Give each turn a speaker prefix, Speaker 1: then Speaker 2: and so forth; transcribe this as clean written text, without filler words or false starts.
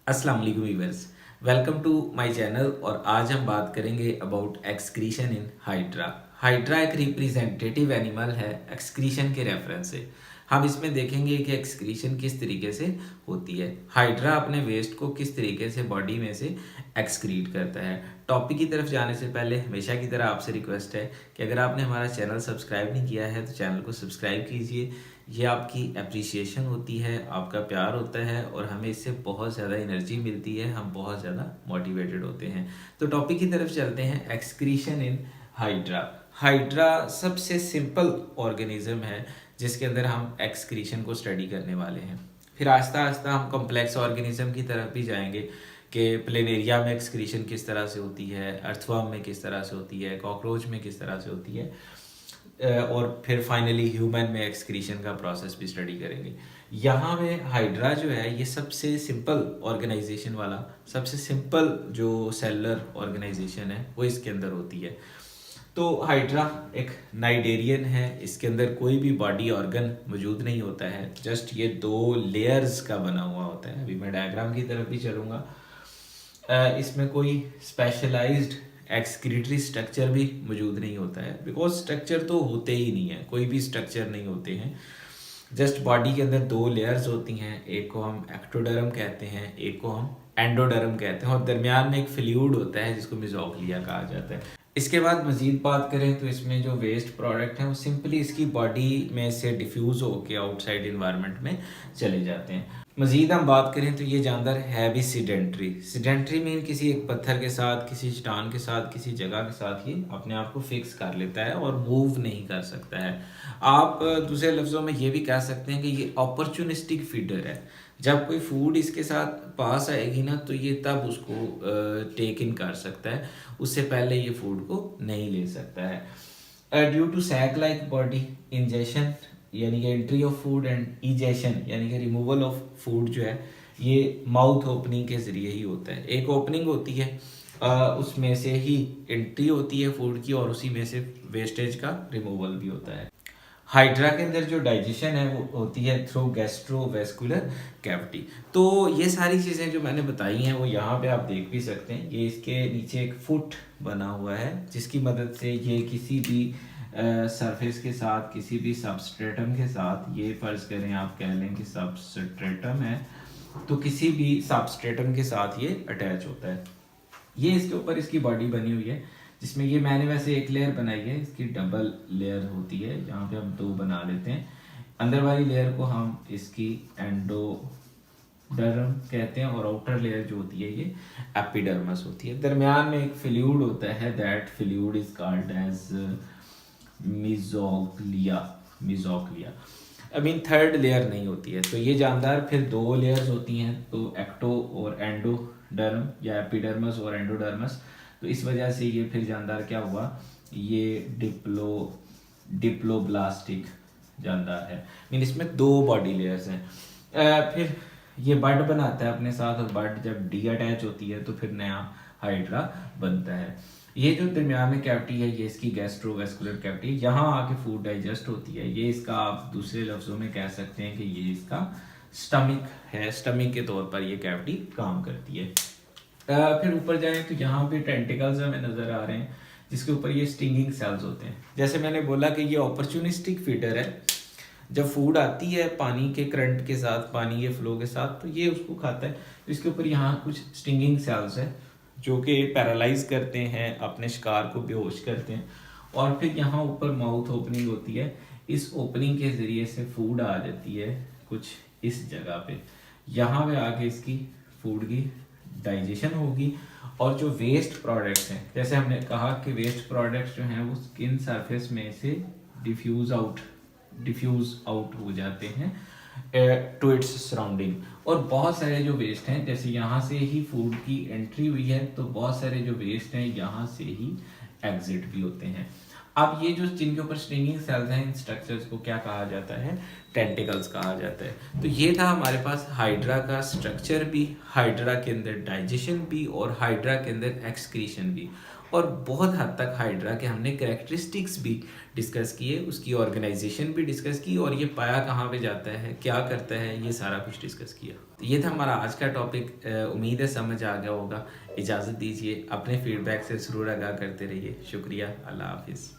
Speaker 1: अस्सलाम वालेकुम viewers, welcome to my channel. और आज हम बात करेंगे about excretion in hydra. Hydra एक रिप्रेजेंटेटिव एनिमल है एक्सक्रीशन के रेफरेंस से। हम इसमें देखेंगे कि एक्सक्रीशन किस तरीके से होती है, हाइड्रा अपने वेस्ट को किस तरीके से बॉडी में से एक्सक्रीट करता है। टॉपिक की तरफ जाने से पहले हमेशा की तरह आपसे रिक्वेस्ट है कि अगर आपने हमारा चैनल सब्सक्राइब नहीं किया है तो चैनल को सब्सक्राइब कीजिए। ये आपकी अप्रिसिएशन होती है, आपका प्यार होता है और हमें इससे बहुत ज़्यादा एनर्जी मिलती है, हम बहुत ज़्यादा मोटिवेटेड होते हैं। तो टॉपिक की तरफ चलते हैं, एक्सक्रीशन इन हाइड्रा। हाइड्रा सबसे सिंपल ऑर्गेनिज्म है जिसके अंदर हम एक्सक्रीशन को स्टडी करने वाले हैं। फिर आहिस्ता आहिस्ता हम कॉम्प्लेक्स ऑर्गेनिज्म की तरफ भी जाएंगे कि प्लेनेरिया में एक्सक्रीशन किस तरह से होती है, अर्थवर्म में किस तरह से होती है, कॉकरोच में किस तरह से होती है, और फिर फाइनली ह्यूमन में एक्सक्रीशन का प्रोसेस भी स्टडी करेंगे। यहाँ में हाइड्रा जो है ये सबसे सिंपल ऑर्गेनाइजेशन वाला, सबसे सिंपल जो सेलुलर ऑर्गेनाइजेशन है वो इसके अंदर होती है। तो हाइड्रा एक नाइडेरियन है, इसके अंदर कोई भी बॉडी ऑर्गन मौजूद नहीं होता है, जस्ट ये दो लेयर्स का बना हुआ होता है। अभी मैं डायग्राम की तरफ भी चलूँगा। इसमें कोई स्पेशलाइज्ड एक्सक्रीटरी स्ट्रक्चर भी मौजूद नहीं होता है, बिकॉज स्ट्रक्चर तो होते ही नहीं है, कोई भी स्ट्रक्चर नहीं होते हैं। जस्ट बॉडी के अंदर दो लेयर्स होती हैं, एक को हम एक्टोडर्म कहते हैं, एक को हम एंडोडर्म कहते हैं, और दरमियान में एक फ्लूइड होता है जिसको मेसोग्लिया कहा जाता है। इसके बाद मजीद बात करें तो इसमें जो वेस्ट प्रोडक्ट हैं वो सिंपली इसकी बॉडी में से डिफ्यूज होकर आउटसाइड इन्वायरमेंट में चले जाते हैं। मजीद हम बात करें तो ये जानवर है भी सीडेंट्री। सीडेंट्री मीन किसी एक पत्थर के साथ, किसी चट्टान के साथ, किसी जगह के साथ ये अपने आप को फिक्स कर लेता है और मूव नहीं कर सकता है। आप दूसरे लफ्ज़ों में ये भी कह सकते हैं कि ये अपॉर्चुनिस्टिक फीडर है। जब कोई फूड इसके साथ पास आएगी ना तो ये तब उसको टेक इन कर सकता है, उससे पहले ये फूड को नहीं ले सकता है। Due to sac like body, ingestion यानी कि entry of food and egestion यानी कि रिमूवल ऑफ फूड जो है ये माउथ ओपनिंग के ज़रिए ही होता है। एक ओपनिंग होती है, उसमें से ही एंट्री होती है फूड की और उसी में से वेस्टेज का रिमूवल भी होता है। हाइड्रा के अंदर जो डाइजेशन है वो होती है थ्रू गैस्ट्रोवेस्कुलर कैविटी। तो ये सारी चीज़ें जो मैंने बताई हैं वो यहाँ पे आप देख भी सकते हैं। ये इसके नीचे एक फुट बना हुआ है जिसकी मदद से ये किसी भी सरफेस के साथ, किसी भी सबस्ट्रेटम के साथ, ये फ़र्ज़ करें आप कह लें कि सबस्ट्रेटम है, तो किसी भी सबस्ट्रेटम के साथ ये अटैच होता है। ये इसके ऊपर इसकी बॉडी बनी हुई है जिसमें ये मैंने वैसे एक लेयर बनाई है, इसकी डबल लेयर होती है, यहाँ पे हम दो बना लेते हैं। अंदर वाली लेयर को हम इसकी एंडोडर्म कहते हैं और आउटर लेयर जो होती है ये एपिडर्मस होती है। दरमियान में एक फ्लूइड होता है, that fluid is called as mesoglea. I mean third layer नहीं होती है। तो ये जानदार फिर दो लेयर्स होती हैं, तो एक्टो और एंडोडर्म या एपिडर्मस और एंडोडर्मस। तो इस वजह से ये फिर जानदार क्या हुआ, ये डिप्लोब्लास्टिक जानदार है। मीन इसमें दो बॉडी लेयर्स हैं। फिर ये बड बनाता है अपने साथ, और बड जब डी अटैच होती है तो फिर नया हाइड्रा बनता है। ये जो दरमियान में कैविटी है ये इसकी गैस्ट्रोवेस्कुलर कैविटी, यहाँ आके फूड डाइजेस्ट होती है। ये इसका आप दूसरे लफ्ज़ों में कह सकते हैं कि ये इसका स्टमक है, स्टमक के तौर पर ये कैविटी काम करती है। फिर ऊपर जाएं तो यहाँ पे टेंटिकल्स हमें नज़र आ रहे हैं जिसके ऊपर ये स्टिंगिंग सेल्स होते हैं। जैसे मैंने बोला कि ये अपॉर्चुनिस्टिक फीडर है, जब फूड आती है पानी के करंट के साथ, पानी के फ्लो के साथ, तो ये उसको खाता है। तो इसके ऊपर यहाँ कुछ स्टिंगिंग सेल्स है जो कि पैरालाइज करते हैं, अपने शिकार को बेहोश करते हैं। और फिर यहाँ ऊपर माउथ ओपनिंग होती है, इस ओपनिंग के ज़रिए से फूड आ जाती है कुछ इस जगह पे। यहाँ पे आके इसकी फूड की डाइजेशन होगी और जो वेस्ट प्रोडक्ट्स हैं, जैसे हमने कहा कि वेस्ट प्रोडक्ट्स जो हैं वो स्किन सरफेस में से डिफ्यूज आउट हो जाते हैं टू इट्स सराउंडिंग। और बहुत सारे जो वेस्ट हैं, जैसे यहाँ से ही फूड की एंट्री हुई है तो बहुत सारे जो वेस्ट हैं यहाँ से ही एग्जिट भी होते हैं। अब ये जो जिनके ऊपर स्ट्रिंगिंग सेल्स हैं, इन स्ट्रक्चर्स को क्या कहा जाता है, टेंटिकल्स कहा जाता है। तो ये था हमारे पास हाइड्रा का स्ट्रक्चर भी, हाइड्रा के अंदर डाइजेशन भी और हाइड्रा के अंदर एक्सक्रीशन भी। और बहुत हद तक हाइड्रा के हमने कैरेक्टरिस्टिक्स भी डिस्कस किए, उसकी ऑर्गेनाइजेशन भी डिस्कस की और ये पाया कहाँ पे जाता है, क्या करता है, ये सारा कुछ डिस्कस किया। तो ये था हमारा आज का टॉपिक। उम्मीद है समझ आ गया होगा। इजाज़त दीजिए, अपने फीडबैक से ज़रूर आगाह करते रहिए। शुक्रिया, अल्लाह हाफिज़।